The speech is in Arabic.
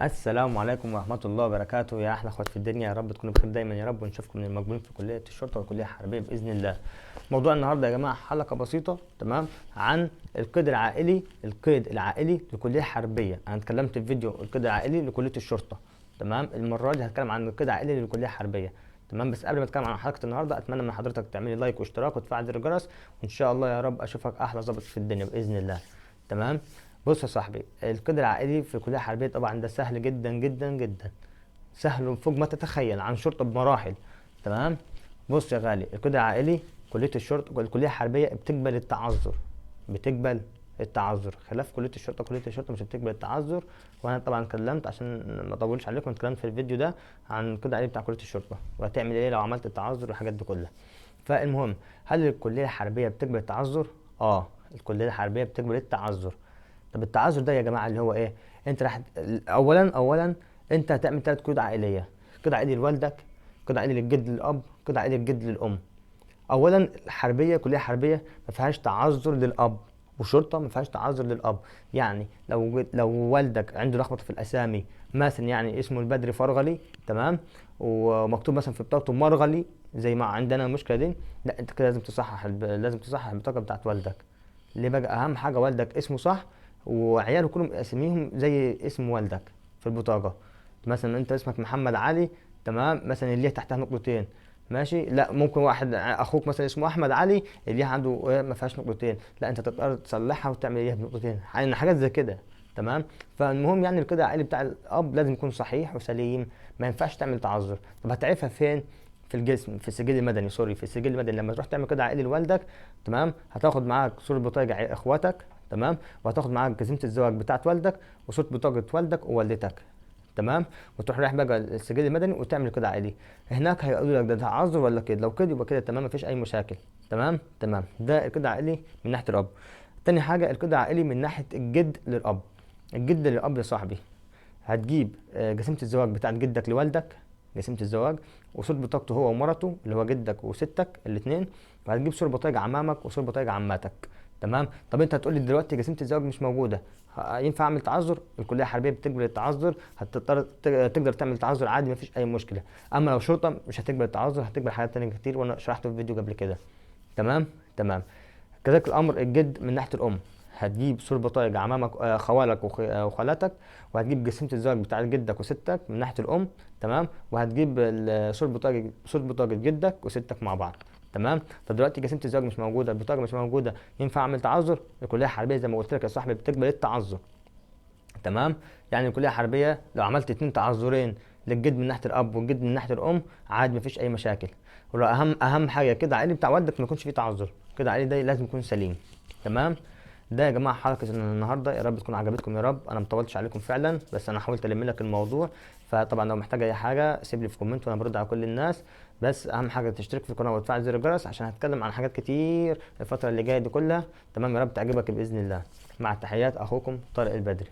السلام عليكم ورحمة الله وبركاته يا أحلى أخوات في الدنيا، يا رب تكونوا بخير دايما يا رب، ونشوفكم من المقبولين في كلية الشرطة والكلية الحربية بإذن الله. موضوع النهاردة يا جماعة حلقة بسيطة تمام عن القيد العائلي لكلية حربية. أنا اتكلمت في فيديو القيد العائلي لكلية الشرطة تمام. المرة دي هتكلم عن القيد العائلي لكلية حربية تمام. بس قبل ما اتكلم عن حلقة النهاردة اتمنى من حضرتك تعملي لايك واشتراك وتفعل زر الجرس، وإن شاء الله يا رب أشوفك أحلى ظابط في الدنيا بإذن الله. تمام. بص يا صاحبي، القيد العائلي في كلية حربية طبعا ده سهل جدا جدا جدا، سهل فوق ما تتخيل، عن شرطة بمراحل. تمام. بص يا غالي، القيد العائلي كلية الشرطة والكلية الحربية بتقبل التعذر، بتقبل التعذر، خلاف كلية الشرطة. كلية الشرطة مش بتقبل التعذر، وانا طبعا اتكلمت عشان ما اطولش عليكم، اتكلمت في الفيديو ده عن القيد العائلي بتاع كلية الشرطة وهتعمل ايه لو عملت التعذر والحاجات دي كلها. فالمهم، هل الكلية الحربية بتقبل التعذر؟ اه، الكلية الحربية بتقبل التعذر. طب التعذر ده يا جماعه اللي هو ايه؟ انت راح اولا انت هتعمل 3 قيود عائليه: قيد عائلي لوالدك، قيد عائلي للجد للاب، قيد عائلي للجد للام. اولا الحربيه كليه حربيه ما فيهاش تعذر للاب، وشرطه ما فيهاش تعذر للاب. يعني لو والدك عنده لخبطه في الاسامي، مثلا يعني اسمه البدري فرغلي تمام، ومكتوب مثلا في بطاقته مرغلي زي ما عندنا المشكله دي، لا انت كده لازم تصحح لازم تصحح البطاقه بتاعت والدك. ليه بقى؟ اهم حاجه والدك اسمه صح، وعياله كلهم اساميهم زي اسم والدك في البطاقه. مثلا انت اسمك محمد علي تمام، مثلا اللي تحتها نقطتين ماشي، لا ممكن واحد اخوك مثلا اسمه احمد علي اللي عنده ما فيهاش نقطتين، لا انت تقدر تصلحها وتعمل اياها بنقطتين، يعني حاجات زي كده. تمام. فالمهم يعني القيد العائلي بتاع الاب لازم يكون صحيح وسليم، ما ينفعش تعمل تعذر. طب هتعرفها فين؟ في الجسم، في السجل المدني، سوري، في السجل المدني. لما تروح تعمل قيد عائلي لوالدك تمام، هتاخد معاك صورة بطاقة اخواتك تمام، وهتاخد معاك جزيمة الزواج بتاعت والدك وصورة بطاقة والدك ووالدتك تمام، وتروح رايح بقى السجل المدني وتعمل كده عادي. هناك هيقولوا لك ده تعذر ولا كده، لو كده يبقى كده تمام، مفيش اي مشاكل. تمام تمام. ده الكده عائلي من ناحيه الاب. تاني حاجه الكده عائلي من ناحيه الجد للاب. الجد للاب يا صاحبي، هتجيب جسيمة الزواج بتاعت جدك لوالدك، جسيمة الزواج وصورة بطاقته هو ومرته اللي هو جدك وستك الاثنين، وهتجيب صورة بطاقة عمامك وصورة بطاقة عماتك. تمام. طب انت هتقول لي دلوقتي جسيمة الزواج مش موجودة، ينفع اعمل تعذر؟ الكلية الحربية بتقبل التعذر، هتضطر تقدر تعمل تعذر عادي مفيش اي مشكلة. اما لو شرطة مش هتقبل التعذر، هتقبل حاجات تانية كتير وانا شرحته في فيديو قبل كده. تمام تمام. كذلك الامر الجد من ناحيه الام، هتجيب صور بطايق عمامك خوالك وخالاتك، وهتجيب جسيمة الزواج بتاع جدك وستك من ناحيه الام تمام، وهتجيب صور بطاقه جدك وستك مع بعض. تمام. طب دلوقتي جسيمة الزواج مش موجوده، البطاقه مش موجوده، ينفع اعمل تعذر؟ الكليه الحربيه زي ما قلت لك يا صاحبي بتقبل التعذر. تمام. يعني الكليه الحربيه لو عملت 2 تعذرين للجد من ناحيه الاب والجد من ناحيه الام عادي مفيش اي مشاكل. ولو اهم حاجه كده عائلي بتاع والدك ما يكونش فيه تعذر، كده عائلي ده لازم يكون سليم. تمام. ده يا جماعه حلقه النهارده، يا رب تكون عجبتكم يا رب. انا مطولتش عليكم فعلا، بس انا حاولت الم لك الموضوع. فطبعا لو محتاج اي حاجه سيب لي في كومنت وانا برد على كل الناس. بس اهم حاجه تشترك في القناه وتفعل زر الجرس عشان هتكلم عن حاجات كتير الفتره اللي جايه دي كلها. تمام. يا رب تعجبك باذن الله. مع التحيات اخوكم طارق البدري.